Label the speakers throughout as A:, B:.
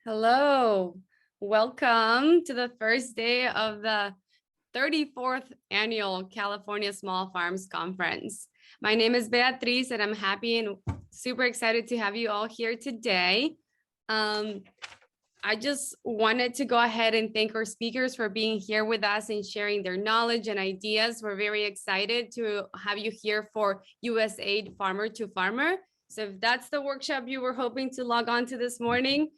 A: Hello, welcome to the first day of the 34th Annual California Small Farms Conference. My name is Beatriz and I'm happy and super excited to have you all here today. I just wanted to go ahead and thank our speakers for being here with us and sharing their knowledge and ideas. We're very excited to have you here for USAID Farmer-to-Farmer. So if that's the workshop you were hoping to log on to this morning,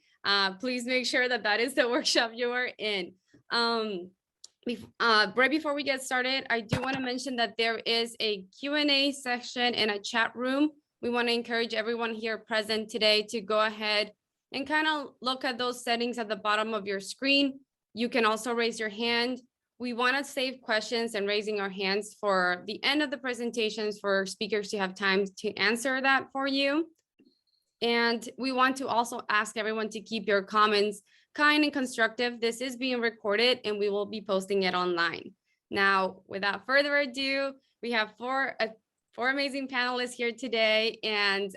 A: please make sure that that is the workshop you are in. Right before we get started, I do want to mention that there is a Q&A section in a chat room. We want to encourage everyone here present today to go ahead and kind of look at those settings at the bottom of your screen. You can also raise your hand. We want to save questions and raising our hands for the end of the presentations for speakers to have time to answer that for you. And we want to also ask everyone to keep your comments kind and constructive. This is being recorded and we will be posting it online. Now, without further ado, we have four amazing panelists here today, and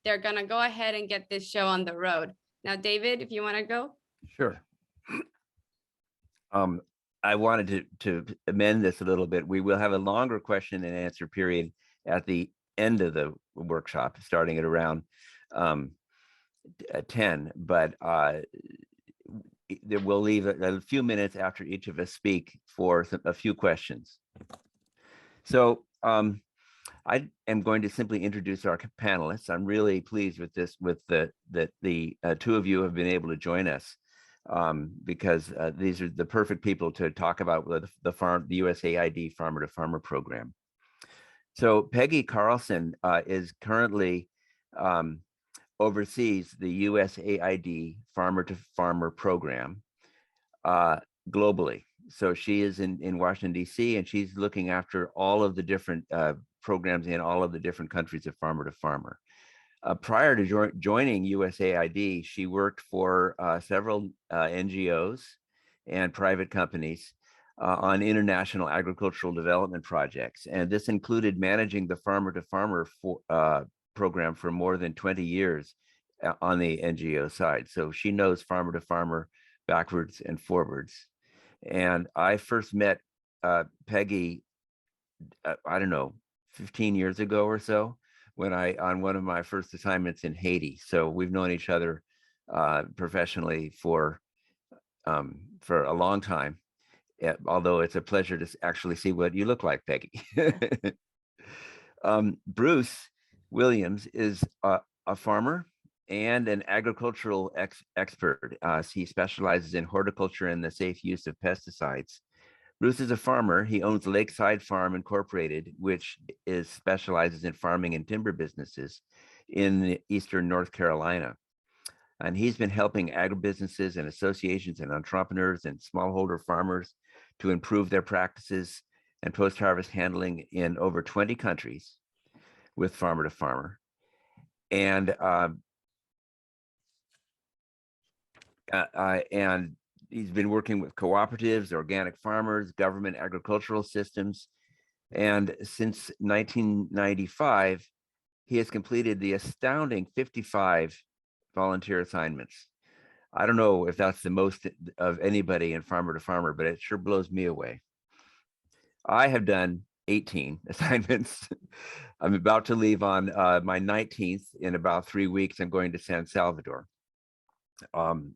A: they're gonna go ahead and get this show on the road. Now, David, if you wanna go.
B: Sure. I wanted to amend this a little bit. We will have a longer question and answer period at the end of the workshop, starting at around 10, but we'll leave a few minutes after each of us speak for a few questions. So I am going to simply introduce our panelists. I'm really pleased with this, that the two of you have been able to join us because these are the perfect people to talk about the USAID Farmer-to-Farmer program. So Peggy Carlson is currently oversees the USAID Farmer-to-Farmer program globally. So she is in Washington, D.C., and she's looking after all of the different programs in all of the different countries of Farmer-to-Farmer. Prior to joining USAID, she worked for several NGOs and private companies on international agricultural development projects. And this included managing the Farmer-to-Farmer program for more than 20 years on the NGO side. So she knows Farmer-to-Farmer backwards and forwards. And I first met Peggy, I don't know, 15 years ago or so, when on one of my first assignments in Haiti. So we've known each other professionally for a long time, although it's a pleasure to actually see what you look like, Peggy. Bruce Williams is a farmer and an agricultural expert. He specializes in horticulture and the safe use of pesticides. Bruce is a farmer. He owns Lakeside Farm Incorporated, which specializes in farming and timber businesses in eastern North Carolina. And he's been helping agribusinesses and associations and entrepreneurs and smallholder farmers to improve their practices and post-harvest handling in over 20 countries with Farmer-to-Farmer. And he's been working with cooperatives, organic farmers, government agricultural systems. And since 1995, he has completed the astounding 55 volunteer assignments. I don't know if that's the most of anybody in Farmer-to-Farmer, but it sure blows me away. I have done 18 assignments. I'm about to leave on my 19th in about 3 weeks. I'm going to San Salvador. And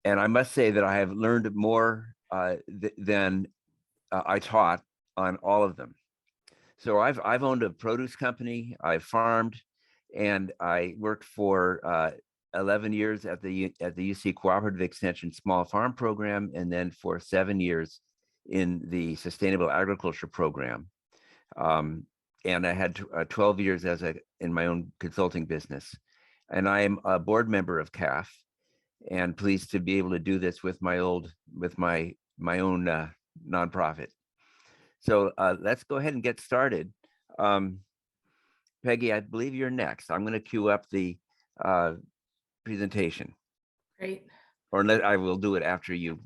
B: I must say that I have learned more than I taught on all of them. So I've owned a produce company, I've farmed, and I worked for 11 years at the UC Cooperative Extension Small Farm Program, and then for 7 years in the Sustainable Agriculture Program. And I had 12 years in my own consulting business. And I am a board member of CAFF, and pleased to be able to do this with my own nonprofit. So let's go ahead and get started. Peggy, I believe you're next. I'm going to queue up the presentation.
C: Great.
B: Or I will do it after you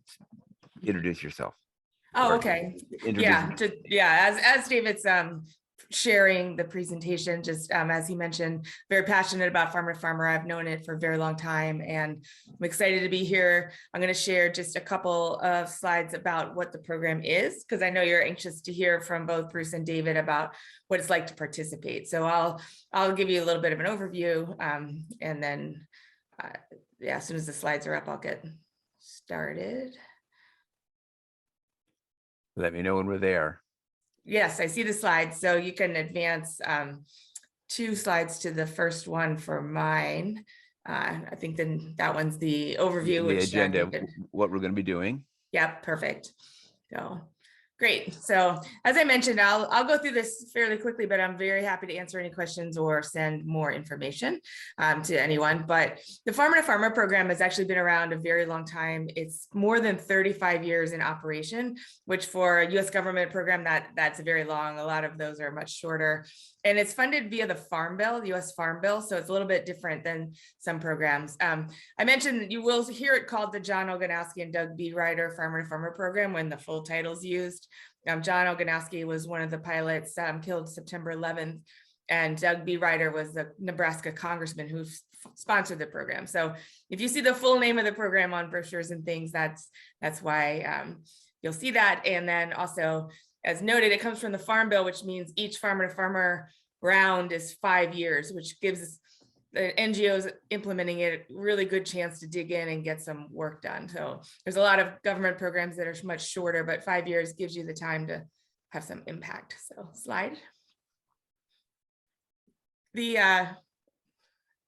B: introduce yourself.
C: Oh, okay. Yeah, as David's sharing the presentation. Just as he mentioned, very passionate about Farmer to Farmer. I've known it for a very long time, and I'm excited to be here. I'm going to share just a couple of slides about what the program is, because I know you're anxious to hear from both Bruce and David about what it's like to participate. So I'll give you a little bit of an overview, and then yeah, as soon as the slides are up, I'll get started.
B: Let me know when we're there.
C: Yes, I see the slides. So you can advance 2 slides to the first one for mine. I think then that one's the overview.
B: The agenda, what we're going to be doing.
C: Yep, perfect. So great. So as I mentioned, I'll go through this fairly quickly, but I'm very happy to answer any questions or send more information to anyone. But the Farmer to Farmer program has actually been around a very long time. It's more than 35 years in operation, which for a US government program, that's very long. A lot of those are much shorter. And it's funded via the Farm Bill, the US Farm Bill. So it's a little bit different than some programs. I mentioned you will hear it called the John Oganowski and Doug B. Ryder Farmer to Farmer program when the full title is used. John Oganowski was one of the pilots killed September 11th, and Doug B. Ryder was the Nebraska congressman who sponsored the program. So if you see the full name of the program on brochures and things, that's why you'll see that. And then also, as noted, it comes from the Farm Bill, which means each Farmer to Farmer round is 5 years, which gives the NGOs implementing it a really good chance to dig in and get some work done. So there's a lot of government programs that are much shorter, but 5 years gives you the time to have some impact. So slide. The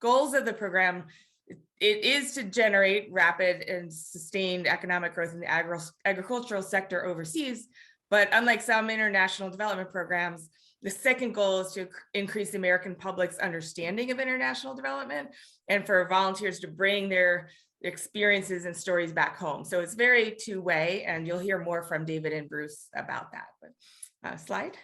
C: goals of the program, it is to generate rapid and sustained economic growth in the agricultural sector overseas. But unlike some international development programs, the second goal is to increase the American public's understanding of international development and for volunteers to bring their experiences and stories back home. So it's very two-way, and you'll hear more from David and Bruce about that. But, slide.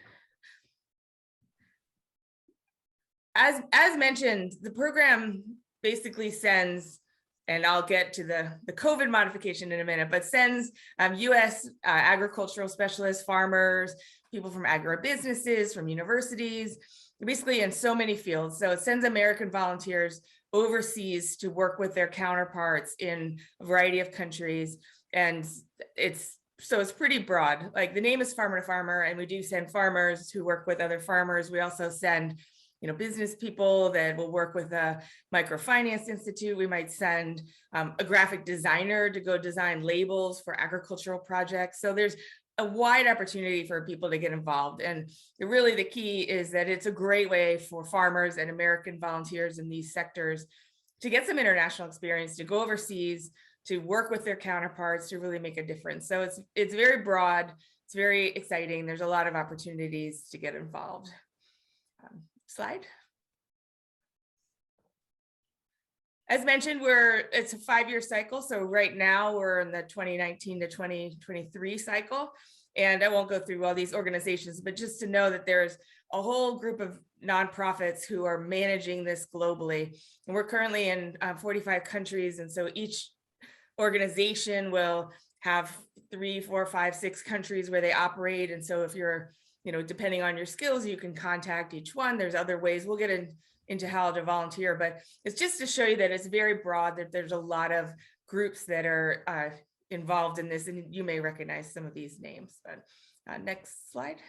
C: As mentioned, the program basically sends, and I'll get to the COVID modification in a minute, but sends US agricultural specialists, farmers, people from agribusinesses, from universities, basically in so many fields. So it sends American volunteers overseas to work with their counterparts in a variety of countries. And it's pretty broad. Like the name is Farmer to Farmer, and we do send farmers who work with other farmers. We also send business people that will work with a microfinance institute. We might send a graphic designer to go design labels for agricultural projects. So there's a wide opportunity for people to get involved. And really the key is that it's a great way for farmers and American volunteers in these sectors to get some international experience, to go overseas, to work with their counterparts, to really make a difference. So it's very broad, it's very exciting. There's a lot of opportunities to get involved. Slide. As mentioned, it's a 5-year cycle. So right now we're in the 2019 to 2023 cycle. And I won't go through all these organizations, but just to know that there's a whole group of nonprofits who are managing this globally. And we're currently in 45 countries. And so each organization will have 3, 4, 5, 6 countries where they operate. And so if you're, depending on your skills, you can contact each one. There's other ways. We'll get into how to volunteer, but it's just to show you that it's very broad, that there's a lot of groups that are involved in this, and you may recognize some of these names. But next slide.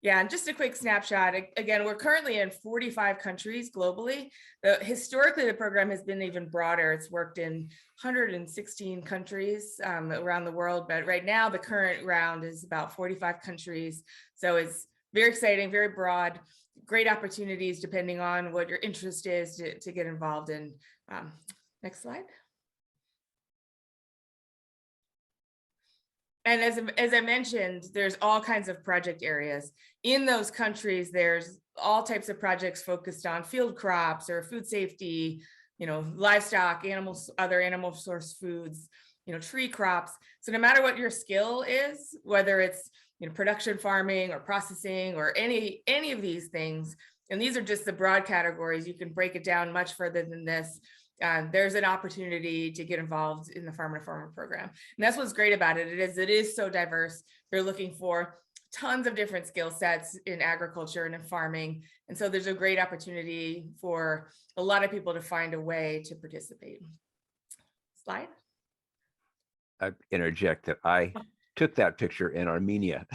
C: Yeah, and just a quick snapshot. Again, we're currently in 45 countries globally. Historically, the program has been even broader. It's worked in 116 countries around the world, but right now the current round is about 45 countries. So it's very exciting, very broad, great opportunities depending on what your interest is to get involved in. Next slide. And as I mentioned, there's all kinds of project areas. In those countries, there's all types of projects focused on field crops or food safety, livestock, animals, other animal source foods, tree crops. So no matter what your skill is, whether it's production farming or processing or any of these things, and these are just the broad categories, you can break it down much further than this. There's an opportunity to get involved in the Farmer to Farmer program. And that's what's great about it. It is so diverse. They're looking for tons of different skill sets in agriculture and in farming. And so there's a great opportunity for a lot of people to find a way to participate. Slide.
B: I interject that I took that picture in Armenia.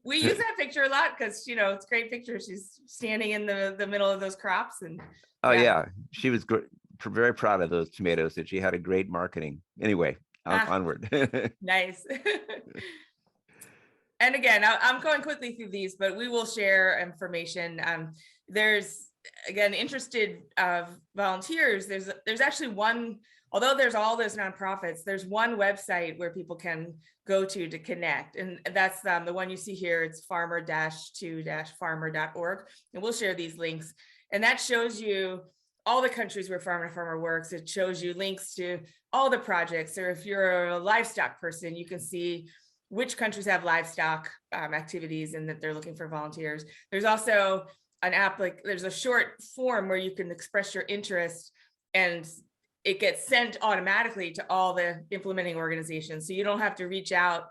C: We use that picture a lot because, you know, it's a great picture. She's standing in the middle of those crops. And
B: Oh yeah, she was very proud of those tomatoes, that she had a great marketing. Anyway, onward.
C: Nice. And again, I'm going quickly through these, but we will share information. There's, again, interested volunteers. There's actually one, although there's all those nonprofits, there's one website where people can go to connect. And that's the one you see here. It's farmer-to-farmer.org. And we'll share these links. And that shows you all the countries where Farmer-to-Farmer works. It shows you links to all the projects. Or if you're a livestock person, you can see which countries have livestock activities and that they're looking for volunteers. There's also an app, like there's a short form where you can express your interest, and it gets sent automatically to all the implementing organizations. So you don't have to reach out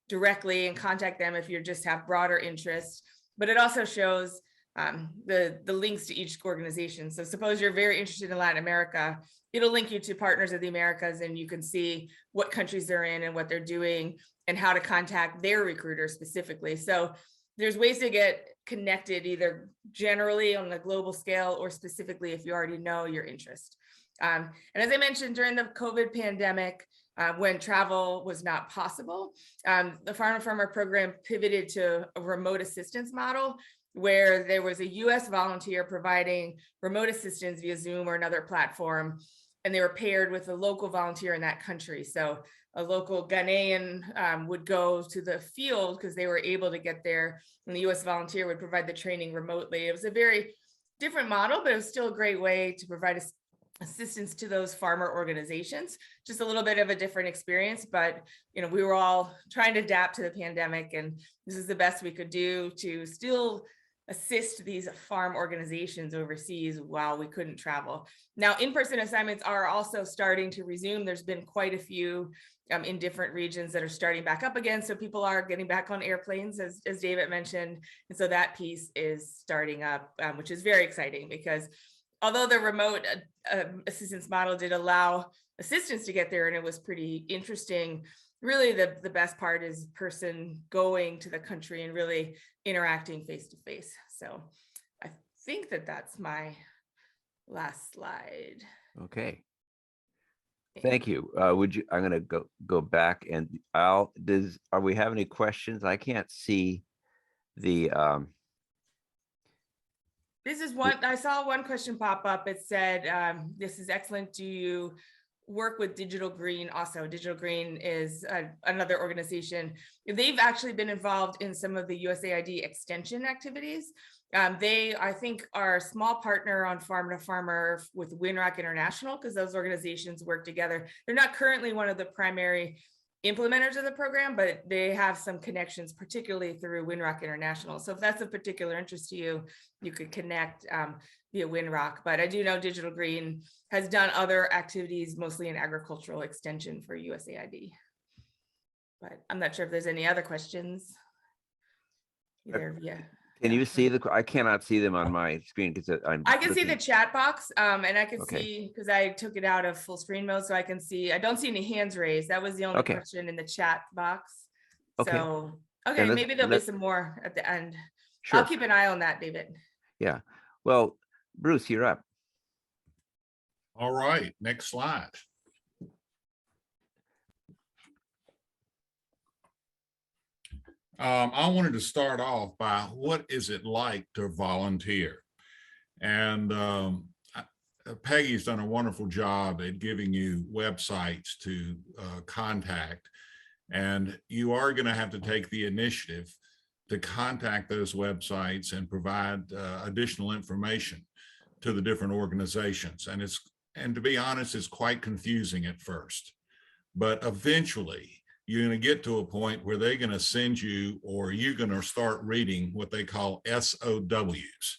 C: directly and contact them if you just have broader interest, but it also shows the links to each organization. So suppose you're very interested in Latin America, it'll link you to Partners of the Americas, and you can see what countries they're in and what they're doing and how to contact their recruiter specifically. So there's ways to get connected, either generally on the global scale or specifically if you already know your interest. And as I mentioned, during the COVID pandemic, when travel was not possible, the Farmer-to-Farmer program pivoted to a remote assistance model where there was a US volunteer providing remote assistance via Zoom or another platform, and they were paired with a local volunteer in that country. So a local Ghanaian would go to the field because they were able to get there, and the US volunteer would provide the training remotely. It was a very different model, but it was still a great way to provide assistance to those farmer organizations. Just a little bit of a different experience, but you know, we were all trying to adapt to the pandemic, and this is the best we could do to still assist these farm organizations overseas while we couldn't travel. Now, in-person assignments are also starting to resume. There's been quite a few in different regions that are starting back up again. So people are getting back on airplanes, as David mentioned. And so that piece is starting up, which is very exciting, because although the remote assistance model did allow assistance to get there, and it was pretty interesting, really the best part is person going to the country and really interacting face to face. So I think that's my last slide.
B: Okay. Thank you. I'm going to go back, and are we have any questions? I can't see the
C: This is one, I saw one question pop up. It said, this is excellent. Do you work with Digital Green? Also, Digital Green is another organization. They've actually been involved in some of the USAID extension activities. They, I think, are a small partner on Farm-to-Farmer with Winrock International, because those organizations work together. They're not currently one of the primary implementers of the program, but they have some connections, particularly through Winrock International. So if that's of particular interest to you, you could connect via Winrock. But I do know Digital Green has done other activities, mostly in agricultural extension for USAID. But I'm not sure if there's any other questions. Either, yeah.
B: Can you see I cannot see them on my screen because
C: I can see the chat box, and I can see, because I took it out of full screen mode, so I can see. I don't see any hands raised. That was the only question in the chat box. So maybe there'll be some more at the end. Sure. I'll keep an eye on that, David.
B: Yeah. Well, Bruce, you're up.
D: All right. Next slide. I wanted to start off by what is it like to volunteer? And Peggy's done a wonderful job at giving you websites to contact, and you are going to have to take the initiative to contact those websites and provide additional information to the different organizations. And to be honest, it's quite confusing at first, but eventually you're going to get to a point where they're going to send you, or you're going to start reading what they call SOWs.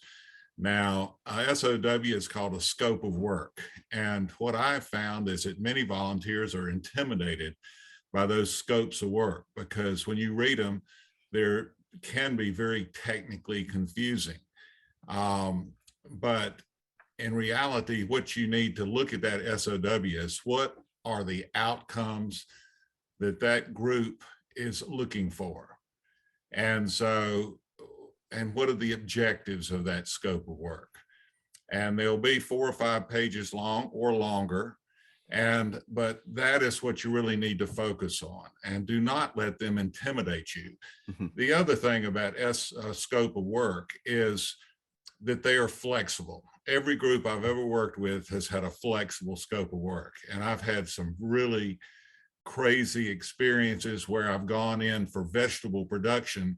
D: Now, a SOW is called a scope of work. And what I've found is that many volunteers are intimidated by those scopes of work, because when you read them, there can be very technically confusing. But in reality, what you need to look at that SOW is, what are the outcomes that that group is looking for? And so, and what are the objectives of that scope of work? And they'll be 4 or 5 pages long or longer. But that is what you really need to focus on, and do not let them intimidate you. The other thing about scope of work is that they are flexible. Every group I've ever worked with has had a flexible scope of work. And I've had some really crazy experiences where I've gone in for vegetable production,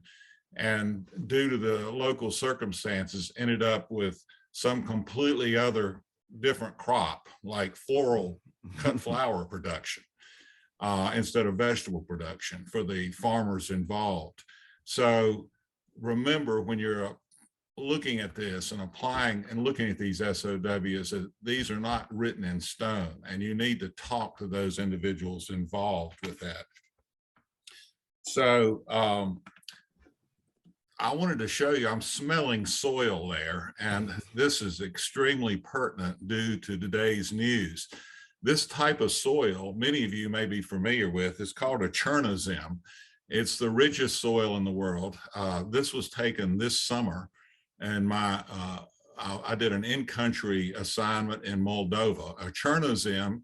D: and due to the local circumstances, ended up with some completely other different crop, like floral cut flower production, instead of vegetable production for the farmers involved. So remember, when you're looking at this and applying and looking at these SOWs, these are not written in stone, and you need to talk to those individuals involved with that. So I wanted to show you, I'm smelling soil there, and this is extremely pertinent due to today's news. This type of soil, many of you may be familiar with, is called a Chernozem. It's the richest soil in the world. This was taken this summer, and I did an in-country assignment in Moldova. A Chernozem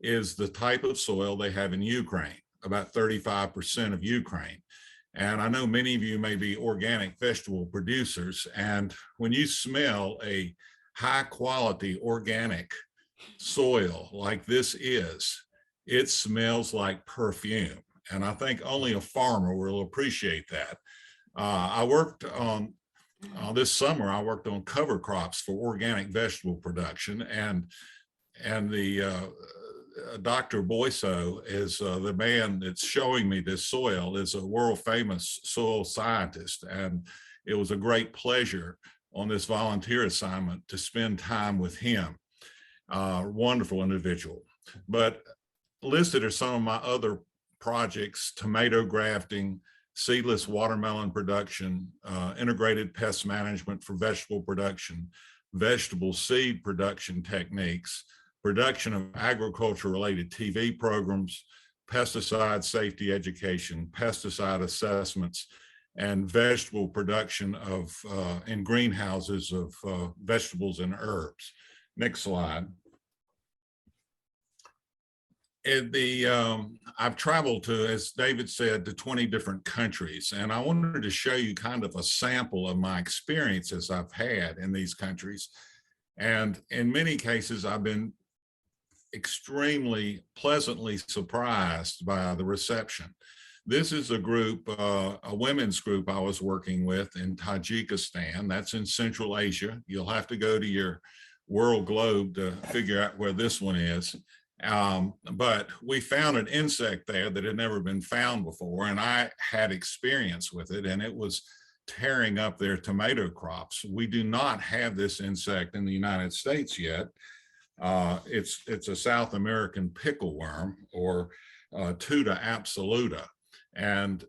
D: is the type of soil they have in Ukraine, about 35% of Ukraine. And I know many of you may be organic vegetable producers, and when you smell a high quality organic soil like this is, it smells like perfume. And I think only a farmer will appreciate that. I worked on this summer, I worked on cover crops for organic vegetable production, and the Dr. Boyso is the man that's showing me this soil, is a world famous soil scientist. And it was a great pleasure on this volunteer assignment to spend time with him. Wonderful individual. But listed are some of my other projects: tomato grafting, seedless watermelon production, integrated pest management for vegetable production, vegetable seed production techniques, production of agriculture-related TV programs, pesticide safety education, pesticide assessments, and vegetable production of in greenhouses of vegetables and herbs. Next slide. I've traveled to, as David said, to 20 different countries, and I wanted to show you kind of a sample of my experiences I've had in these countries. And in many cases, I've been extremely pleasantly surprised by the reception. This is a group, a women's group I was working with in Tajikistan. That's in Central Asia. You'll have to go to your world globe to figure out where this one is. But we found an insect there that had never been found before, and I had experience with it, and it was tearing up their tomato crops. We do not have this insect in the United States yet. It's a South American pickleworm, or Tuta absoluta. And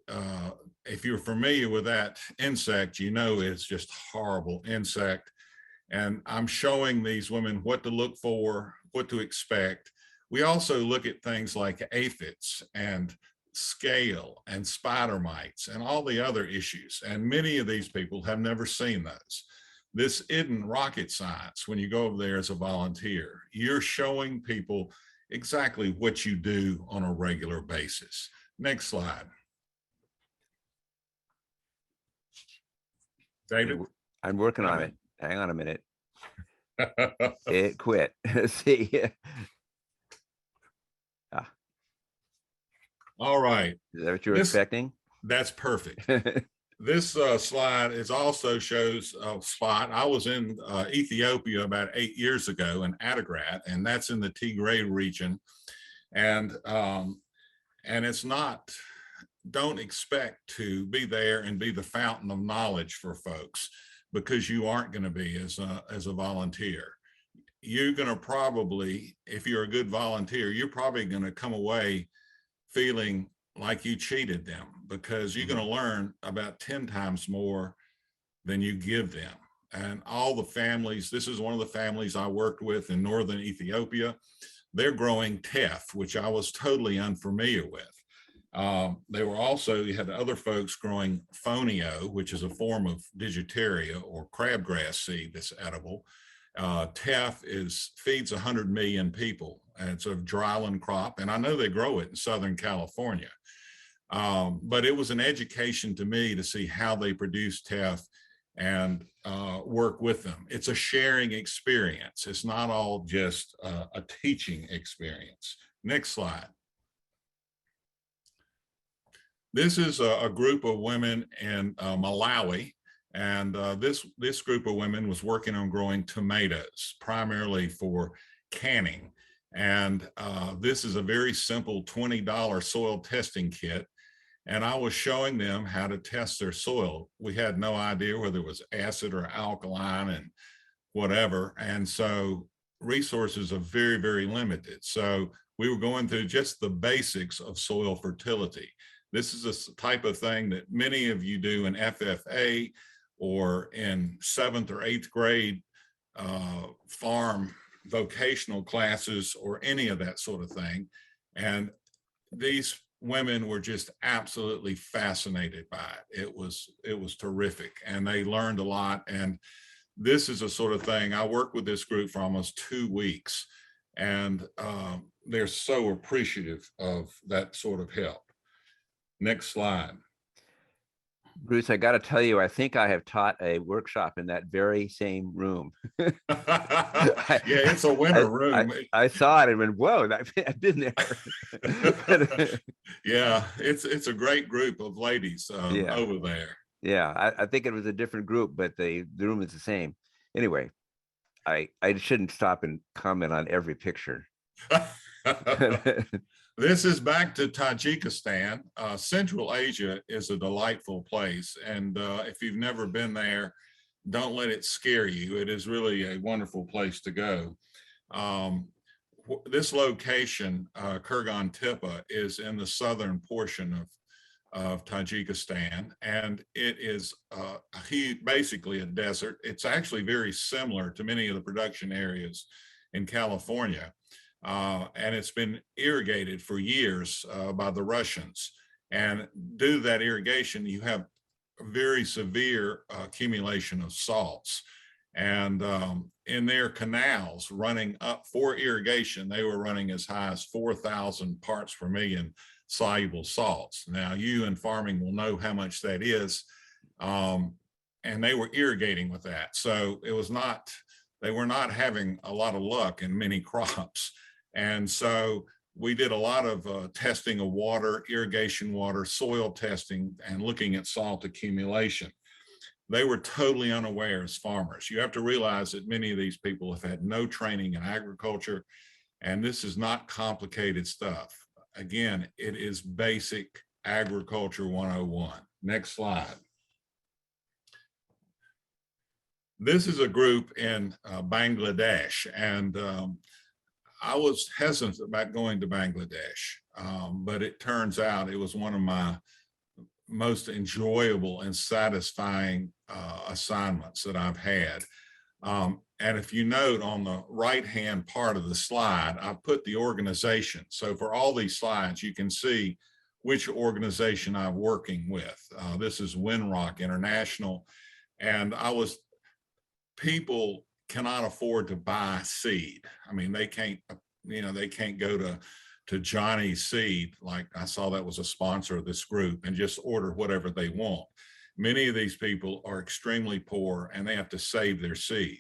D: if you're familiar with that insect, you know it's just a horrible insect. And I'm showing these women what to look for, what to expect. We also look at things like aphids and scale and spider mites and all the other issues. And many of these people have never seen those. This isn't rocket science. When you go over there as a volunteer, you're showing people exactly what you do on a regular basis. Next slide. David?
B: I'm working on it. Hang on a minute. It quit. See.
D: All right.
B: Is that what you're expecting?
D: That's perfect. This slide also shows a spot. I was in Ethiopia about 8 years ago in Adigrat, and that's in the Tigray region. And it's not, don't expect to be there and be the fountain of knowledge for folks, because you aren't going to be as a volunteer. You're going to probably, if you're a good volunteer, you're probably going to come away feeling like you cheated them, because you're going to learn about 10 times more than you give them. And all the families, this is one of the families I worked with in northern Ethiopia. They're growing teff, which I was totally unfamiliar with. They were also, you had other folks growing fonio, which is a form of digitaria or crabgrass seed that's edible. Teff feeds 100 million people, and it's a dryland crop. And I know they grow it in Southern California. But it was an education to me to see how they produce teff and work with them. It's a sharing experience. It's not all just a teaching experience. Next slide. This is a group of women in Malawi, and this group of women was working on growing tomatoes, primarily for canning. And this is a very simple $20 soil testing kit. And I was showing them how to test their soil. We had no idea whether it was acid or alkaline and whatever. And so resources are very, very limited. So we were going through just the basics of soil fertility. This is a type of thing that many of you do in FFA or in 7th or 8th grade farm vocational classes or any of that sort of thing. And these women were just absolutely fascinated by it. It was terrific, and they learned a lot. And this is a sort of thing, I worked with this group for almost 2 weeks, and they're so appreciative of that sort of help. Next slide.
B: Bruce, I got to tell you, I think I have taught a workshop in that very same room.
D: Yeah, it's a winter room.
B: I saw it and went, whoa, I've been there.
D: Yeah, it's a great group of ladies
B: Yeah.
D: over there.
B: Yeah, I think it was a different group, but the room is the same. Anyway, I shouldn't stop and comment on every picture.
D: This is back to Tajikistan. Central Asia is a delightful place. And if you've never been there, don't let it scare you. It is really a wonderful place to go. This location, Kurgan Tepe, is in the southern portion of Tajikistan. And it is basically a desert. It's actually very similar to many of the production areas in California. And it's been irrigated for years by the Russians. And due to that irrigation, you have a very severe accumulation of salts. And in their canals running up for irrigation, they were running as high as 4,000 parts per million soluble salts. Now, you in farming will know how much that is. And they were irrigating with that. So they were not having a lot of luck in many crops. And so we did a lot of testing of water, irrigation water, soil testing, and looking at salt accumulation. They were totally unaware as farmers. You have to realize that many of these people have had no training in agriculture, and this is not complicated stuff. Again, it is basic agriculture 101. Next slide. This is a group in Bangladesh, and I was hesitant about going to Bangladesh, but it turns out it was one of my most enjoyable and satisfying assignments that I've had. And if you note on the right-hand part of the slide, I put the organization. So for all these slides, you can see which organization I'm working with. This is Winrock International. And people cannot afford to buy seed. I mean, they can't go to Johnny's Seed, like I saw that was a sponsor of this group, and just order whatever they want. Many of these people are extremely poor and they have to save their seed.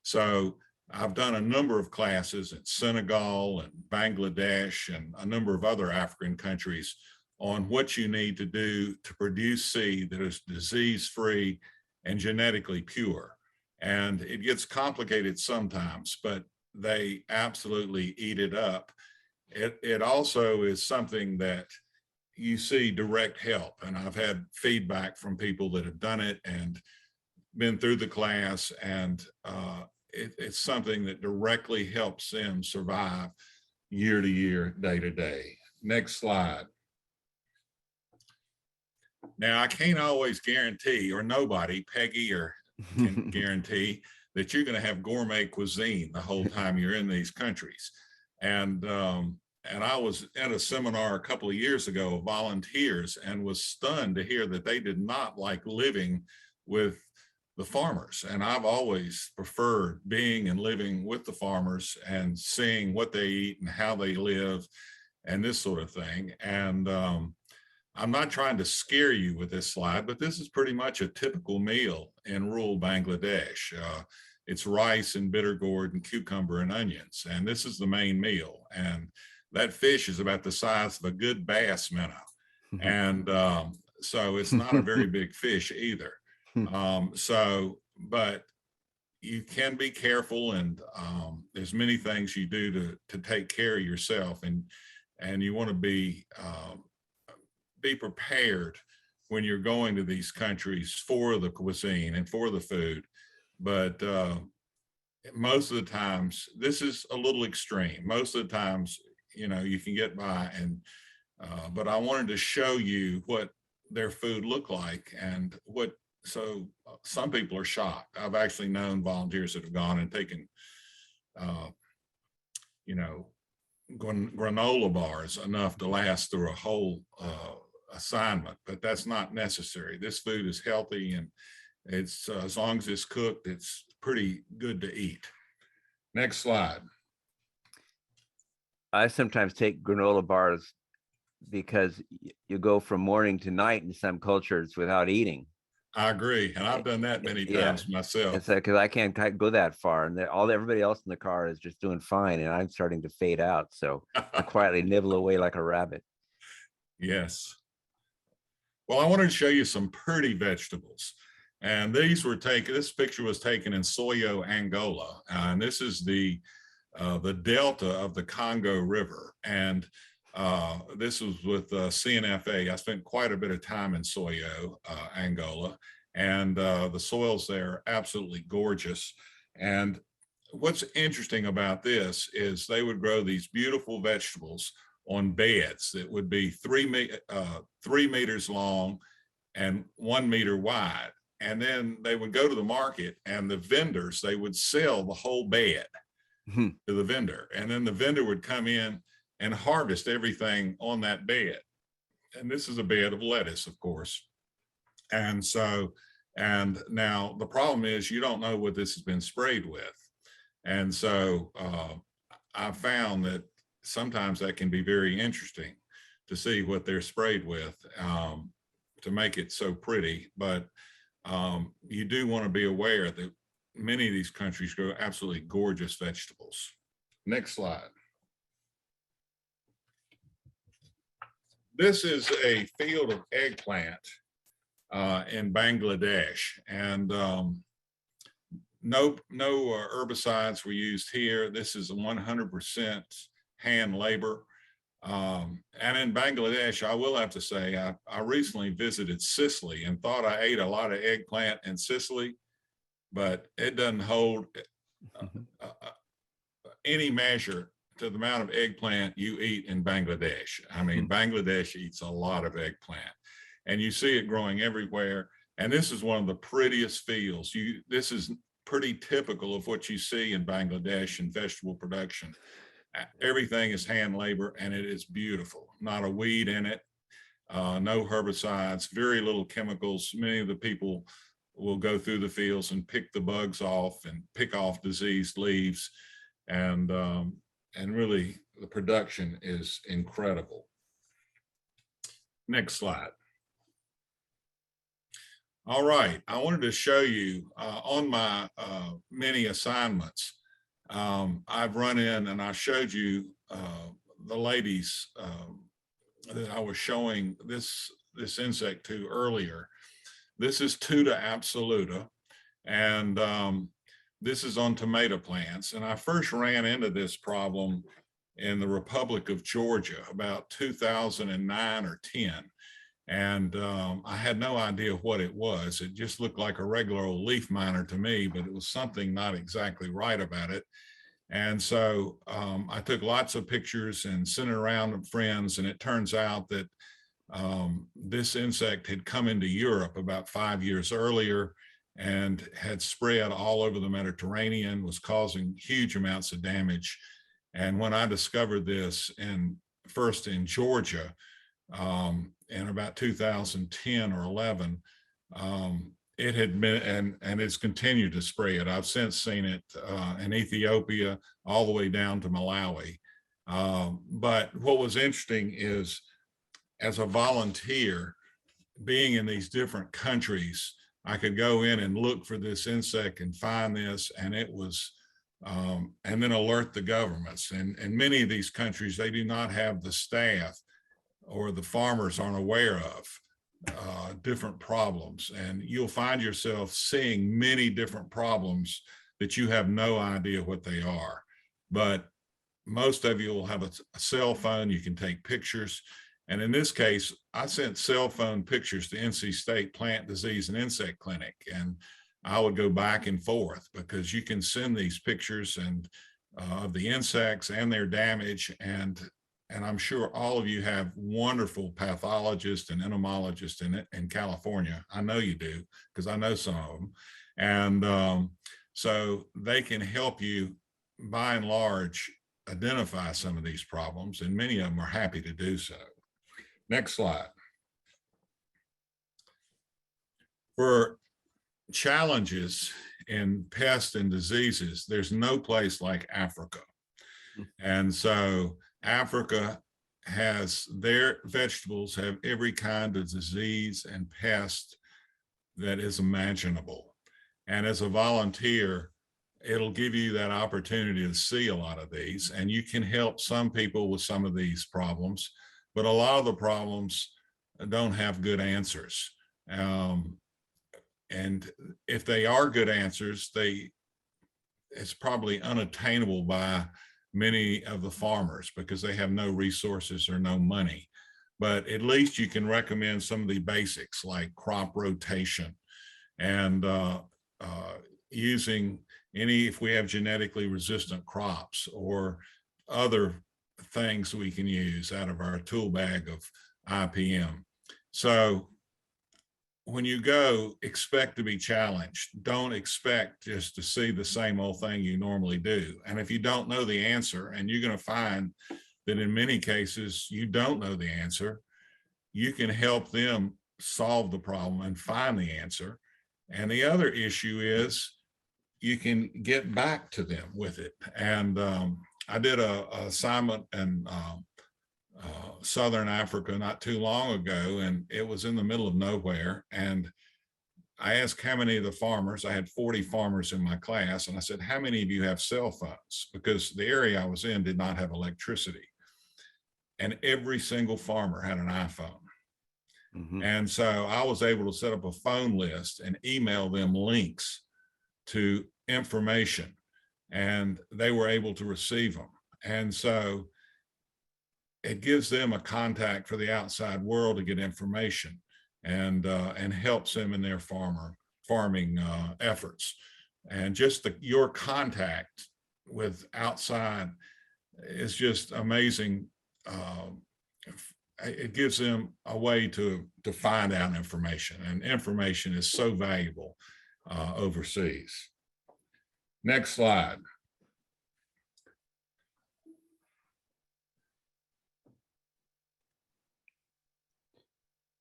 D: So I've done a number of classes in Senegal and Bangladesh and a number of other African countries on what you need to do to produce seed that is disease-free and genetically pure. And it gets complicated sometimes, but they absolutely eat it up. It also is something that you see direct help. And I've had feedback from people that have done it and been through the class, and it's something that directly helps them survive year to year, day to day. Next slide. Now, I can't always guarantee, or nobody, Peggy, or can guarantee that you're going to have gourmet cuisine the whole time you're in these countries. And I was at a seminar a couple of years ago of volunteers and was stunned to hear that they did not like living with the farmers. And I've always preferred being and living with the farmers and seeing what they eat and how they live and this sort of thing. And I'm not trying to scare you with this slide, but this is pretty much a typical meal in rural Bangladesh. It's rice and bitter gourd and cucumber and onions. And this is the main meal. And that fish is about the size of a good bass minnow. And so it's not a very big fish either. But you can be careful, and there's many things you do to take care of yourself, and you want to be prepared when you're going to these countries for the cuisine and for the food. But most of the times, this is a little extreme. Most of the times, you can get by, and but I wanted to show you what their food looked like and so some people are shocked. I've actually known volunteers that have gone and taken, granola bars enough to last through a whole assignment, but that's not necessary. This food is healthy, and it's as long as it's cooked, it's pretty good to eat. Next slide.
B: I sometimes take granola bars because you go from morning to night in some cultures without eating.
D: I agree, and I've done that many times myself.
B: It's because I can't go that far, and everybody else in the car is just doing fine, and I'm starting to fade out. So I quietly nibble away like a rabbit.
D: Yes. Well, I wanted to show you some pretty vegetables, and this picture was taken in Soyo, Angola, and this is the delta of the Congo River, and this was with CNFA. I spent quite a bit of time in Soyo, Angola, and the soils there are absolutely gorgeous. And what's interesting about this is they would grow these beautiful vegetables on beds that would be 3 meters long and 1 meter wide. And then they would go to the market, and the vendors, they would sell the whole bed to the vendor. And then the vendor would come in and harvest everything on that bed. And this is a bed of lettuce, of course. And now the problem is you don't know what this has been sprayed with. And so I found that sometimes that can be very interesting to see what they're sprayed with to make it so pretty. But you do want to be aware that many of these countries grow absolutely gorgeous vegetables. Next slide. This is a field of eggplant in Bangladesh, and no herbicides were used here. This is 100% hand labor. And in Bangladesh, I will have to say, I recently visited Sicily and thought I ate a lot of eggplant in Sicily, but it doesn't hold any measure to the amount of eggplant you eat in Bangladesh. I mean, Bangladesh eats a lot of eggplant, and you see it growing everywhere. And this is one of the prettiest fields. This is pretty typical of what you see in Bangladesh in vegetable production. Everything is hand labor, and it is beautiful. Not a weed in it, no herbicides, very little chemicals. Many of the people will go through the fields and pick the bugs off and pick off diseased leaves. And really, the production is incredible. Next slide. All right, I wanted to show you on my many assignments, I've run in and I showed you the ladies that I was showing this insect to earlier. This is Tuta absoluta, and this is on tomato plants. And I first ran into this problem in the Republic of Georgia about 2009 or 10. And I had no idea what it was. It just looked like a regular old leaf miner to me, but it was something not exactly right about it. And so I took lots of pictures and sent it around to friends. And it turns out that this insect had come into Europe about 5 years earlier and had spread all over the Mediterranean, was causing huge amounts of damage. And when I discovered this first in Georgia in about 2010 or 11, it had been, and it's continued to spread. I've since seen it in Ethiopia all the way down to Malawi. But what was interesting is, as a volunteer, being in these different countries, I could go in and look for this insect and find this, and it was, and then alert the governments. And many of these countries, they do not have the staff, or the farmers aren't aware of different problems. And you'll find yourself seeing many different problems that you have no idea what they are. But most of you will have a cell phone, you can take pictures. And in this case, I sent cell phone pictures to NC State Plant Disease and Insect Clinic, and I would go back and forth because you can send these pictures and of the insects and their damage. And I'm sure all of you have wonderful pathologists and entomologists in California. I know you do, because I know some of them. And so they can help you, by and large, identify some of these problems, and many of them are happy to do so. Next slide. For challenges in pests and diseases, there's no place like Africa. And so Africa has, their vegetables have every kind of disease and pest that is imaginable. And as a volunteer, it'll give you that opportunity to see a lot of these, and you can help some people with some of these problems, but a lot of the problems don't have good answers. And if they are good answers, it's probably unattainable by many of the farmers because they have no resources or no money. But at least you can recommend some of the basics like crop rotation and using if we have genetically resistant crops or other things we can use out of our tool bag of IPM. So when you go, expect to be challenged. Don't expect just to see the same old thing you normally do. And if you don't know the answer, and you're going to find that in many cases you don't know the answer, you can help them solve the problem and find the answer. And the other issue is you can get back to them with it. And I did an assignment in Southern Africa not too long ago, and it was in the middle of nowhere. And I asked how many of the farmers, I had 40 farmers in my class, and I said, how many of you have cell phones? Because the area I was in did not have electricity. And every single farmer had an iPhone. Mm-hmm. And so I was able to set up a phone list and email them links to information, and they were able to receive them. And so it gives them a contact for the outside world to get information, and helps them in their farming efforts. And just your contact with outside is just amazing. It gives them a way to find out information, and information is so valuable overseas. Next slide.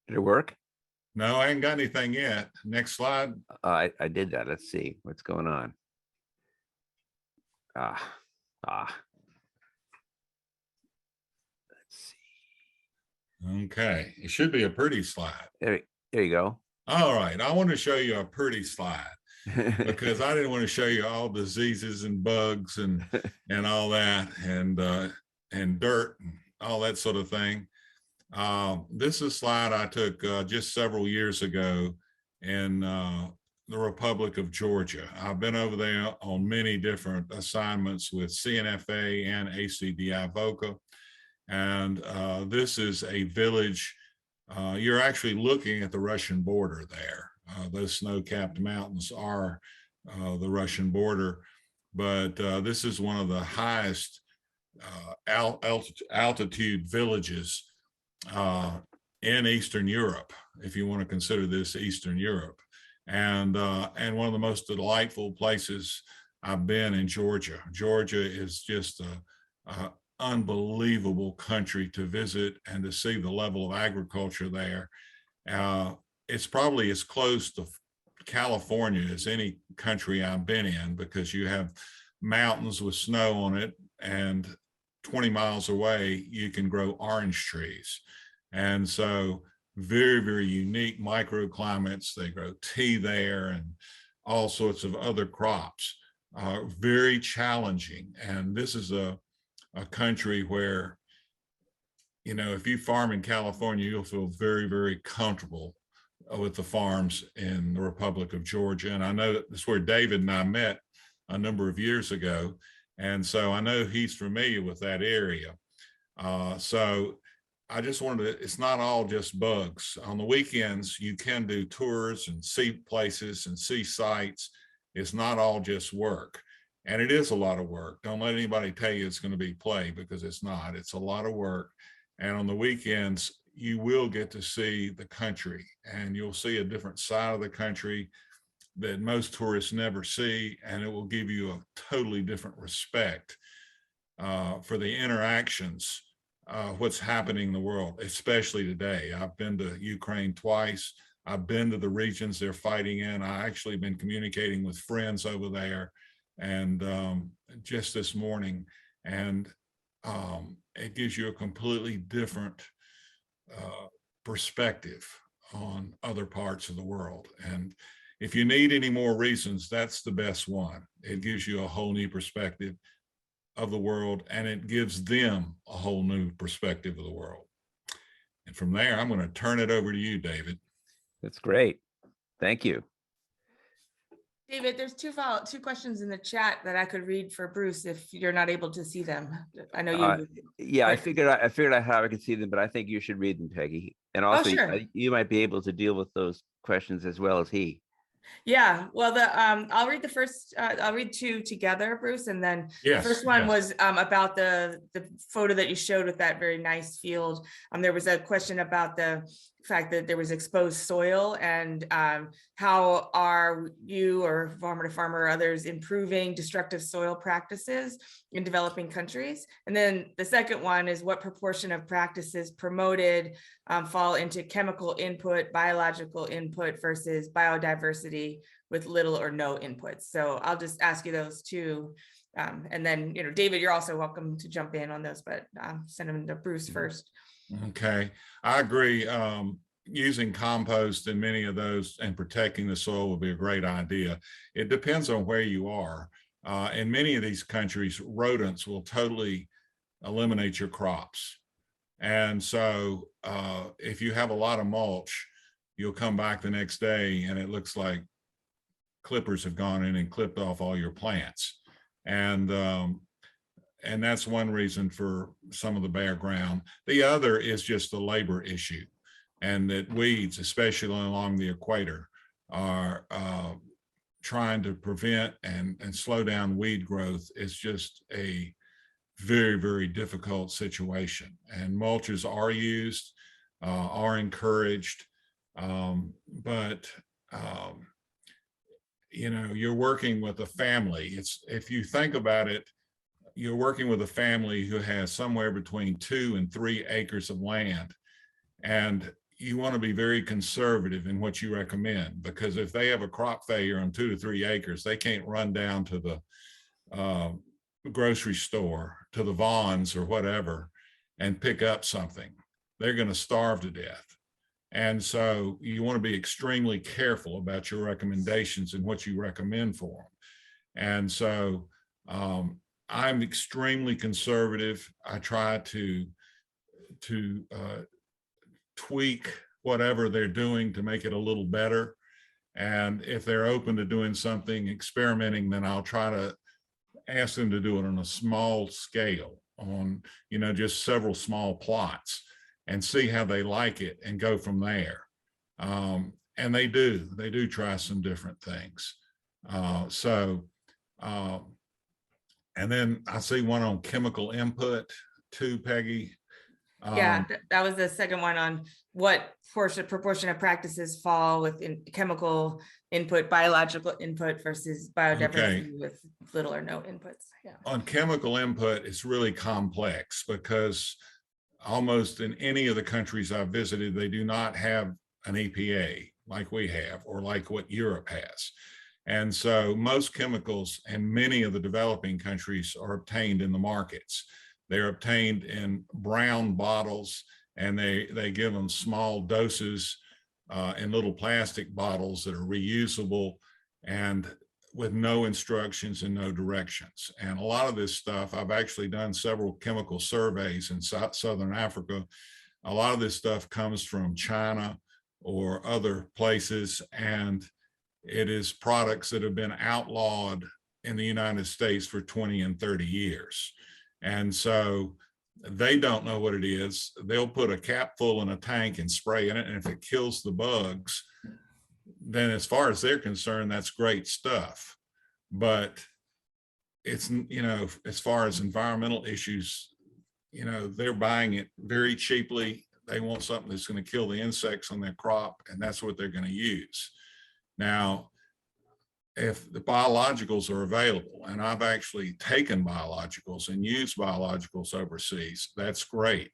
B: Did it work?
D: No, I ain't got anything yet. Next slide.
B: I did that. Let's see what's going on. Let's see.
D: Okay, it should be a pretty slide.
B: There you go.
D: All right, I want to show you a pretty slide because I didn't want to show you all diseases and bugs and all that and dirt and all that sort of thing. This is a slide I took just several years ago in the Republic of Georgia. I've been over there on many different assignments with CNFA and ACDI VOCA. And this is a village. You're actually looking at the Russian border there. Those snow-capped mountains are the Russian border. but this is one of the highest altitude villages in Eastern Europe, if you want to consider this Eastern Europe, and one of the most delightful places I've been in Georgia. Georgia is just a unbelievable country to visit and to see the level of agriculture there. It's probably as close to California as any country I've been in, because you have mountains with snow on it, and 20 miles away you can grow orange trees. And so very, very unique microclimates. They grow tea there and all sorts of other crops. Very challenging. And this is a country where, you know, if you farm in California, you'll feel very, very comfortable with the farms in the Republic of Georgia. And I know that's where David and I met a number of years ago. And so I know he's familiar with that area. So I just wanted to, it's not all just bugs. On the weekends, you can do tours and see places and see sites. It's not all just work. And it is a lot of work. Don't let anybody tell you it's going to be play, because it's not. It's a lot of work. And on the weekends, you will get to see the country, and you'll see a different side of the country that most tourists never see. And it will give you a totally different respect for the interactions, what's happening in the world, especially today. I've been to Ukraine twice. I've been to the regions they're fighting in. I actually been communicating with friends over there, and just this morning, and it gives you a completely different perspective on other parts of the world. And if you need any more reasons, that's the best one. It gives you a whole new perspective of the world, and it gives them a whole new perspective of the world. And from there, I'm going to turn it over to you, David.
B: That's great. Thank you.
C: David, there's two questions in the chat that I could read for Bruce if you're not able to see them. I know you.
B: Yeah, I figured out how I could see them, but I think you should read them, Peggy. And also,
C: sure.
B: you might be able to deal with those questions as well as he.
C: Yeah, well, I'll read the first. I'll read two together, Bruce, and then
D: Yes,
C: the first one
D: yes.
C: was about the photo that you showed with that very nice field. There was a question about the fact that there was exposed soil, and how are you or Farmer-to-Farmer or others improving destructive soil practices in developing countries? And then the second one is, what proportion of practices promoted fall into chemical input, biological input versus biodiversity with little or no inputs? So I'll just ask you those two. And then, David, you're also welcome to jump in on those, but send them to Bruce first.
D: Okay, I agree. Using compost in many of those and protecting the soil would be a great idea. It depends on where you are. In many of these countries, rodents will totally eliminate your crops. And so if you have a lot of mulch, you'll come back the next day and it looks like clippers have gone in and clipped off all your plants. And that's one reason for some of the bare ground. The other is just the labor issue, and that weeds, especially along the equator, are trying to prevent and slow down weed growth. Is just a very, very difficult situation. And mulches are used, are encouraged, but you're working with a family. If you think about it, you're working with a family who has somewhere between 2 and 3 acres of land. And you want to be very conservative in what you recommend, because if they have a crop failure on 2 to 3 acres, they can't run down to the grocery store, to the Vons or whatever, and pick up something. They're going to starve to death. And so you want to be extremely careful about your recommendations and what you recommend for them. And so I'm extremely conservative. I try to tweak whatever they're doing to make it a little better. And if they're open to doing something, experimenting, then I'll try to ask them to do it on a small scale, on, just several small plots, and see how they like it and go from there. And they do try some different things. And then I see one on chemical input too, Peggy.
C: Yeah, that was the second one on what proportion of practices fall within chemical input, biological input versus biodiversity with little or no inputs. Yeah.
D: On chemical input, it's really complex because almost in any of the countries I've visited, they do not have an EPA like we have or like what Europe has. And so most chemicals in many of the developing countries are obtained in the markets. They're obtained in brown bottles, and they give them small doses in little plastic bottles that are reusable and with no instructions and no directions. And a lot of this stuff, I've actually done several chemical surveys in Southern Africa. A lot of this stuff comes from China or other places, and it is products that have been outlawed in the United States for 20 and 30 years. And so they don't know what it is. They'll put a cap full in a tank and spray in it. And if it kills the bugs, then as far as they're concerned, that's great stuff. But it's, you know, as far as environmental issues, you know, they're buying it very cheaply. They want something that's going to kill the insects on their crop, and that's what they're going to use. Now, if the biologicals are available, and I've actually taken biologicals and used biologicals overseas, that's great.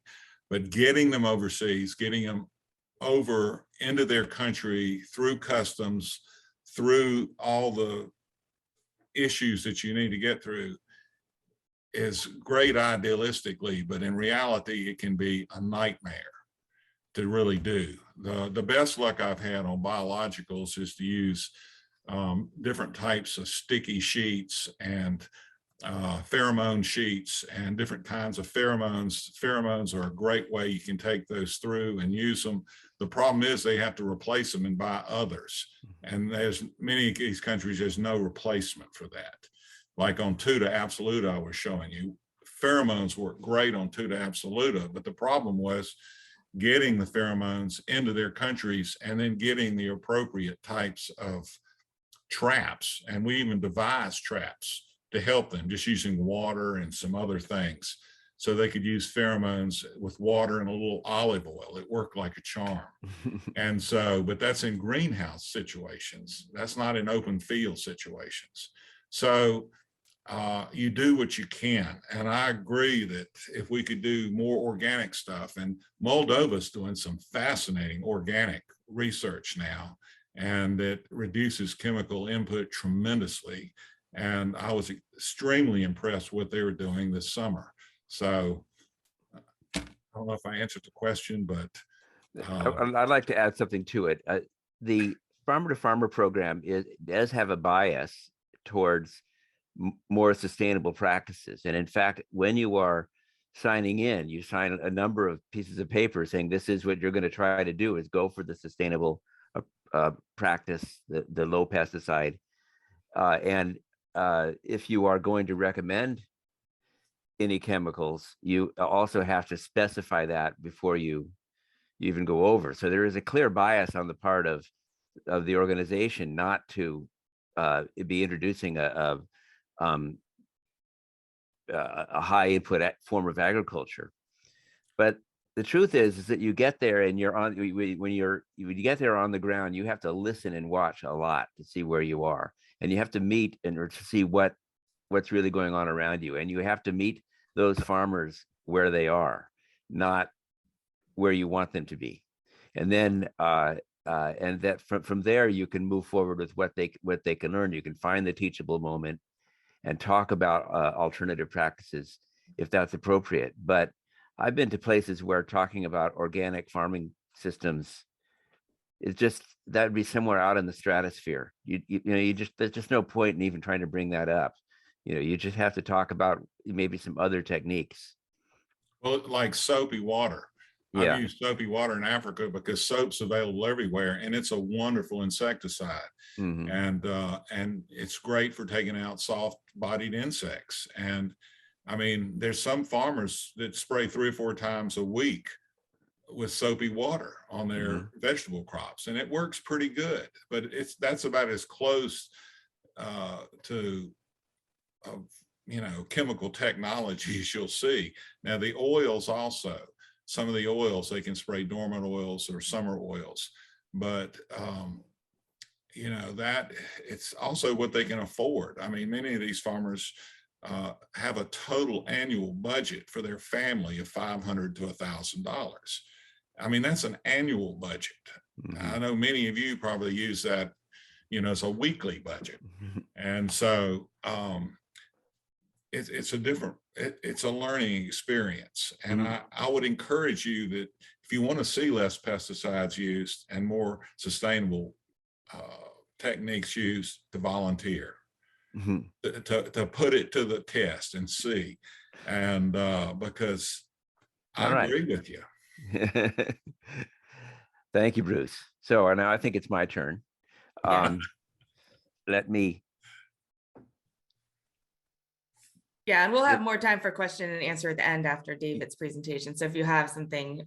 D: But getting them overseas, getting them over into their country through customs, through all the issues that you need to get through is great idealistically, but in reality, it can be a nightmare to really do. The best luck I've had on biologicals is to use different types of sticky sheets and pheromone sheets and different kinds of pheromones. Pheromones are a great way you can take those through and use them. The problem is they have to replace them and buy others. And there's many of these countries, there's no replacement for that. Like on Tuta absoluta, I was showing you, pheromones work great on Tuta absoluta, but the problem was getting the pheromones into their countries and then getting the appropriate types of traps. And we even devised traps to help them, just using water and some other things. So they could use pheromones with water and a little olive oil. It worked like a charm. And so, but that's in greenhouse situations. That's not in open field situations. So you do what you can. And I agree that if we could do more organic stuff, and Moldova's doing some fascinating organic research now, and it reduces chemical input tremendously. And I was extremely impressed with what they were doing this summer. So I don't know if I answered the question, but
B: I'd like to add something to it. The Farmer-to-Farmer program does have a bias towards more sustainable practices. And in fact, when you are signing in, you sign a number of pieces of paper saying this is what you're going to try to do, is go for the sustainable practice, the low pesticide. And if you are going to recommend any chemicals, you also have to specify that before you even go over. So there is a clear bias on the part of the organization not to be introducing a high input form of agriculture. But the truth is that you get there and you're on, when you get there on the ground, you have to listen and watch a lot to see where you are, and you have to meet or to see what's really going on around you, and you have to meet those farmers where they are, not where you want them to be. And then and that from there you can move forward with what they can learn. You can find the teachable moment and talk about alternative practices if that's appropriate. But I've been to places where talking about organic farming systems is just, that would be somewhere out in the stratosphere. There's just no point in even trying to bring that up. You just have to talk about maybe some other techniques.
D: Well, like soapy water.
B: Yeah.
D: I've used soapy water in Africa because soap's available everywhere, and it's a wonderful insecticide.
B: Mm-hmm.
D: And it's great for taking out soft-bodied insects. And I mean, there's some farmers that spray 3 or 4 times a week with soapy water on their vegetable crops, and it works pretty good. But that's about as close to chemical technologies you'll see. Now the oils also, some of the oils, they can spray dormant oils or summer oils, but that it's also what they can afford. I mean, many of these farmers have a total annual budget for their family of $500 to $1,000. I mean, that's an annual budget. I know many of you probably use that, as a weekly budget. And so it's a learning experience. And I would encourage you that if you want to see less pesticides used and more sustainable techniques used, to volunteer, to put it to the test and see. And because I agree with you.
B: Thank you, Bruce. So now I think it's my turn. Let me.
C: Yeah, and we'll have more time for question and answer at the end after David's presentation. So if you have something,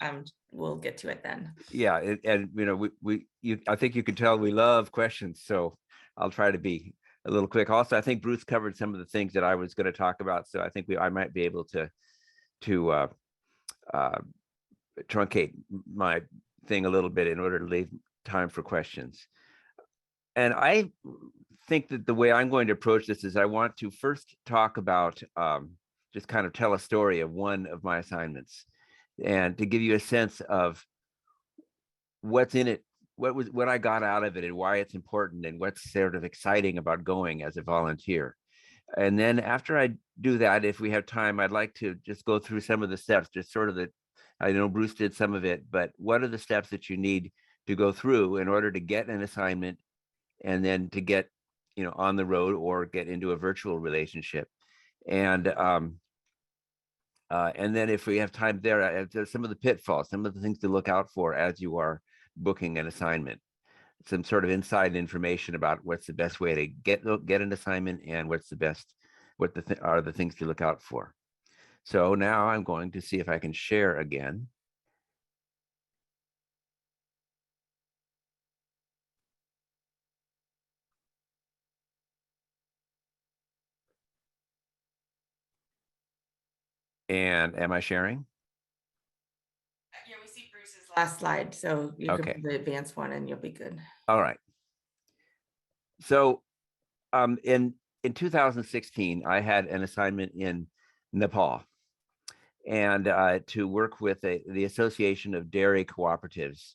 C: we'll get to it then.
B: Yeah, and I think you can tell we love questions, so I'll try to be a little quick. Also, I think Bruce covered some of the things that I was going to talk about, so I think I might be able to truncate my thing a little bit in order to leave time for questions. And I think that the way I'm going to approach this is I want to first talk about, just kind of tell a story of one of my assignments, and to give you a sense of what's in it, what I got out of it, and why it's important, and what's sort of exciting about going as a volunteer. And then after I do that, if we have time, I'd like to just go through some of the steps, just sort of I know Bruce did some of it, but what are the steps that you need to go through in order to get an assignment, and then to get, on the road or get into a virtual relationship. And then if we have time there's some of the pitfalls, some of the things to look out for as you are booking an assignment, some sort of inside information about what's the best way to get an assignment, and what are the things to look out for. So now I'm going to see if I can share again. And am I sharing?
C: Yeah, we see Bruce's last slide, so you
B: Okay.
C: can put the advanced one and you'll be good.
B: All right. So in 2016, I had an assignment in Nepal, and to work with the Association of Dairy Cooperatives.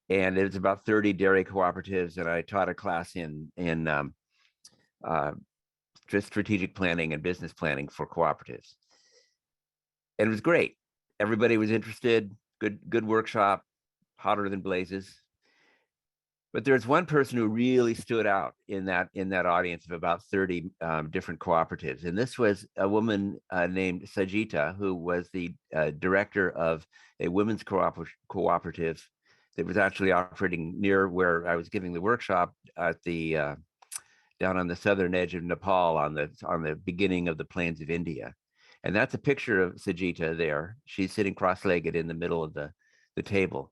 B: And it was about 30 dairy cooperatives, and I taught a class in just strategic planning and business planning for cooperatives. And it was great. Everybody was interested. Good workshop, hotter than blazes. But there's one person who really stood out in that audience of about 30 different cooperatives. And this was a woman named Sajita, who was the director of a women's cooperative that was actually operating near where I was giving the workshop at the down on the southern edge of Nepal, on the beginning of the plains of India. And that's a picture of Sajita there. She's sitting cross-legged in the middle of the table,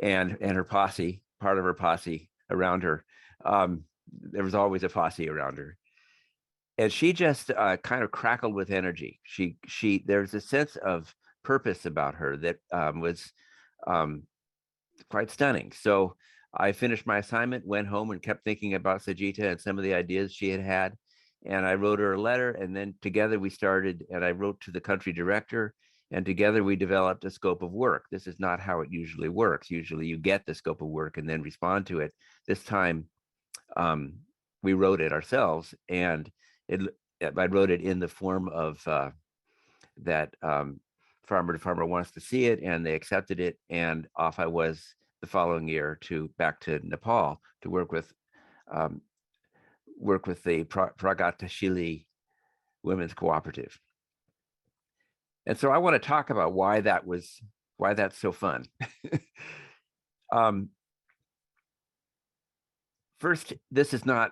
B: and her posse, part of her posse around her. There was always a posse around her. And she just kind of crackled with energy. There's a sense of purpose about her that was quite stunning. So I finished my assignment, went home, and kept thinking about Sajita and some of the ideas she had. And I wrote her a letter, and then together we started, and I wrote to the country director, and together we developed a scope of work. This is not how it usually works. Usually you get the scope of work and then respond to it. This time we wrote it ourselves, and I wrote it in the form of that Farmer to Farmer wants to see it, and they accepted it. And off I was the following year back to Nepal to work with the Pragatashili Women's Cooperative. And so I want to talk about why that's so fun. First, this is not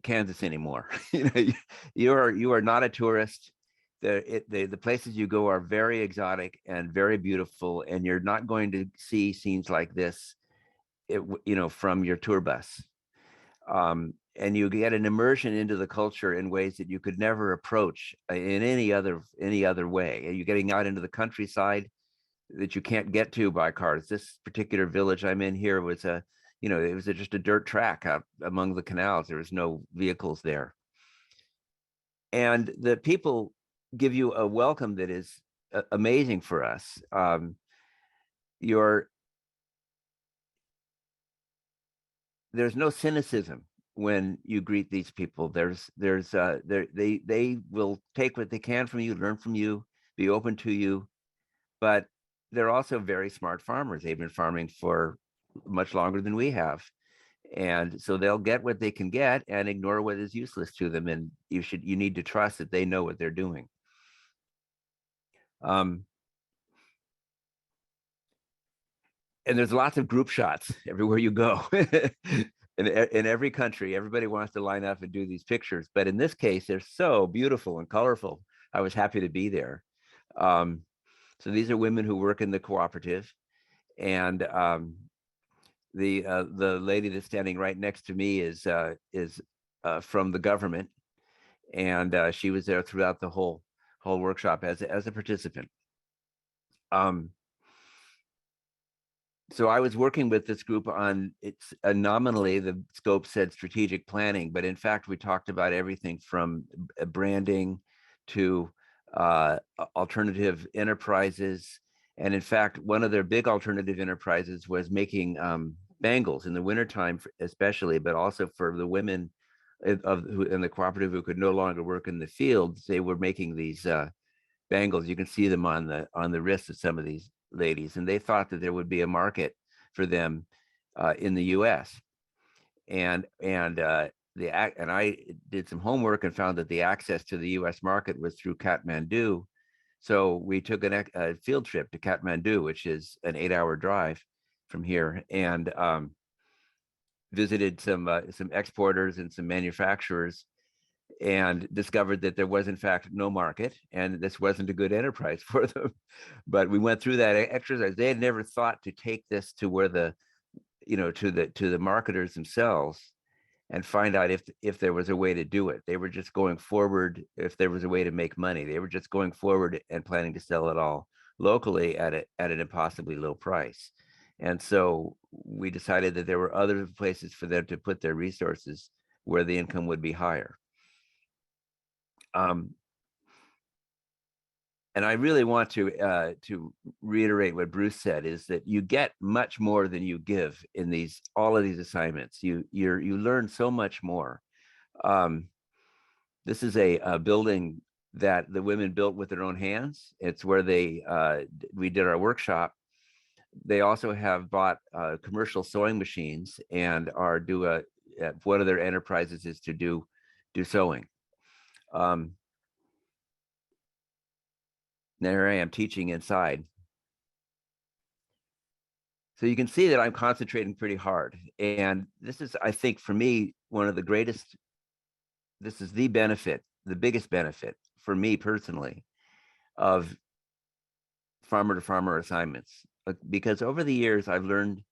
B: Kansas anymore. You are not a tourist. The places you go are very exotic and very beautiful, and you're not going to see scenes like this, from your tour bus. you get an immersion into the culture in ways that you could never approach in any other way. You're getting out into the countryside that you can't get to by cars. This particular village I'm in here was it was just a dirt track out among the canals. There was no vehicles there. And the people give you a welcome that is amazing for us. There's no cynicism when you greet these people. They will take what they can from you, learn from you, be open to you, but they're also very smart farmers. They've been farming for much longer than we have. And so they'll get what they can get and ignore what is useless to them. And you need to trust that they know what they're doing. And there's lots of group shots everywhere you go. In every country, everybody wants to line up and do these pictures. But in this case, they're so beautiful and colorful. I was happy to be there. So these are women who work in the cooperative. And the lady that's standing right next to me is from the government. And she was there throughout the whole workshop as a participant. So I was working with this group on nominally the scope said strategic planning, but in fact we talked about everything from branding to alternative enterprises. And in fact, one of their big alternative enterprises was making bangles in the wintertime, especially, but also for the women in the cooperative who could no longer work in the fields. They were making these bangles. You can see them on the wrists of some of these ladies, and they thought that there would be a market for them in the U.S. And I did some homework and found that the access to the U.S. market was through Kathmandu. So we took a field trip to Kathmandu, which is an 8-hour drive from here, and visited some exporters and some manufacturers, and discovered that there was in fact no market, and this wasn't a good enterprise for them. But we went through that exercise. They had never thought to take this to where to the marketers themselves and find out if there was a way to do it. They were just going forward. If there was a way to make money, they were just going forward and planning to sell it all locally at an impossibly low price. And so we decided that there were other places for them to put their resources where the income would be higher. And I really want to reiterate what Bruce said, is that you get much more than you give in all of these assignments. You learn so much more. This is a building that the women built with their own hands. It's where we did our workshop. They also have bought commercial sewing machines and one of their enterprises is to do sewing. There I am teaching inside. So you can see that I'm concentrating pretty hard. And this is, I think, for me, this is the biggest benefit for me personally of farmer-to-farmer assignments. Because over the years, I've learned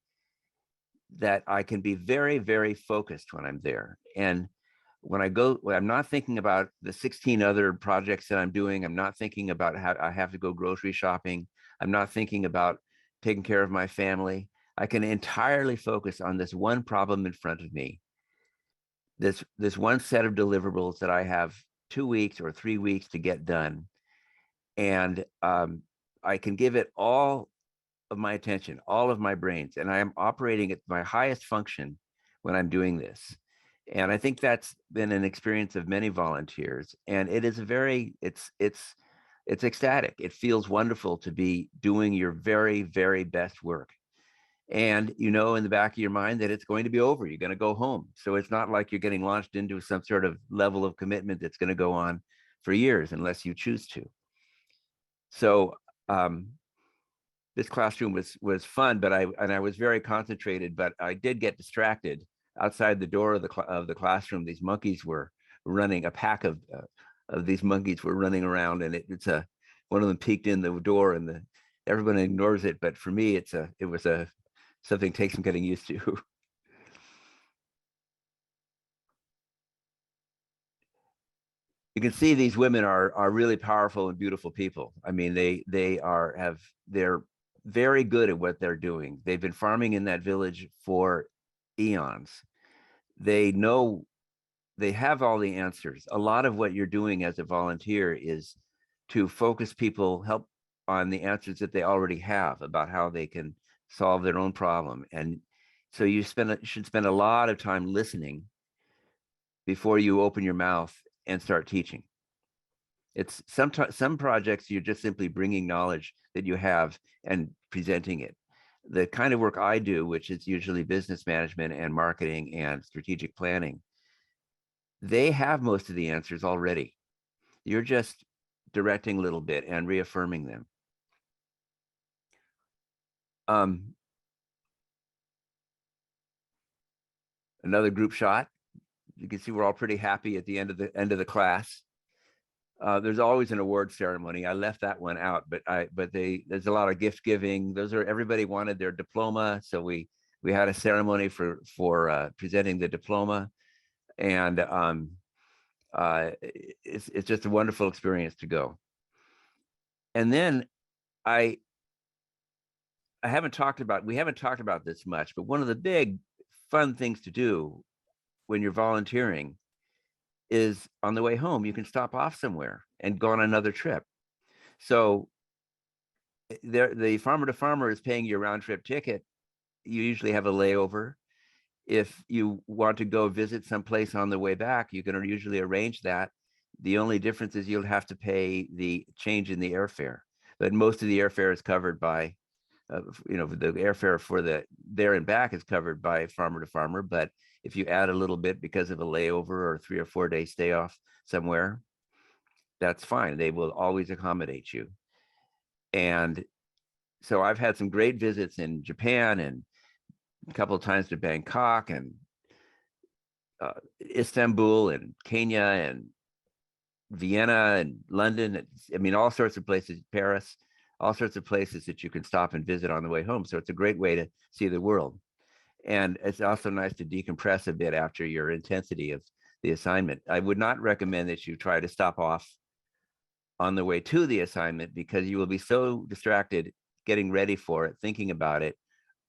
B: that I can be very, very focused when I'm there. And when I'm not thinking about the 16 other projects that I'm doing. I'm not thinking about how I have to go grocery shopping. I'm not thinking about taking care of my family. I can entirely focus on this one problem in front of me. This one set of deliverables that I have 2 weeks or 3 weeks to get done. And I can give it all of my attention, all of my brains, and I am operating at my highest function when I'm doing this. And I think that's been an experience of many volunteers. And it is it's ecstatic. It feels wonderful to be doing your very, very best work. And in the back of your mind that it's going to be over. You're going to go home. So it's not like you're getting launched into some sort of level of commitment that's going to go on for years unless you choose to. So this classroom was fun, but I was very concentrated, but I did get distracted. Outside the door of the classroom, these monkeys were running. A pack of these monkeys were running around, and one of them peeked in the door, and everyone ignores it. But for me, it was something takes some getting used to. you can see these women are really powerful and beautiful people. I mean, they're very good at what they're doing. They've been farming in that village for eons. They know, they have all the answers. A lot of what you're doing as a volunteer is to focus people, help on the answers that they already have about how they can solve their own problem. And so you should spend a lot of time listening before you open your mouth and start teaching. It's sometimes some projects you're just simply bringing knowledge that you have and presenting it. The kind of work I do, which is usually business management and marketing and strategic planning, they have most of the answers already. You're just directing a little bit and reaffirming them. Another group shot. You can see we're all pretty happy at the end of the class. There's always an award ceremony. I left that one out, but there's a lot of gift giving. Everybody wanted their diploma, so we had a ceremony for presenting the diploma, and it's just a wonderful experience to go. And then we haven't talked about this much, but one of the big fun things to do when you're volunteering is on the way home, you can stop off somewhere and go on another trip. So the farmer to farmer is paying you a round trip ticket. You usually have a layover. If you want to go visit someplace on the way back, you can usually arrange that. The only difference is you'll have to pay the change in the airfare, but most of the airfare is covered by, the airfare for the there and back is covered by farmer to farmer. But if you add a little bit because of a layover or 3 or 4 day stay off somewhere, that's fine. They will always accommodate you. And so I've had some great visits in Japan and a couple of times to Bangkok and Istanbul and Kenya and Vienna and London. I mean, all sorts of places, Paris, all sorts of places that you can stop and visit on the way home. So it's a great way to see the world. And it's also nice to decompress a bit after your intensity of the assignment. I would not recommend that you try to stop off on the way to the assignment, because you will be so distracted getting ready for it, thinking about it,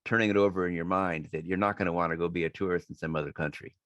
B: turning it over in your mind, that you're not going to want to go be a tourist in some other country.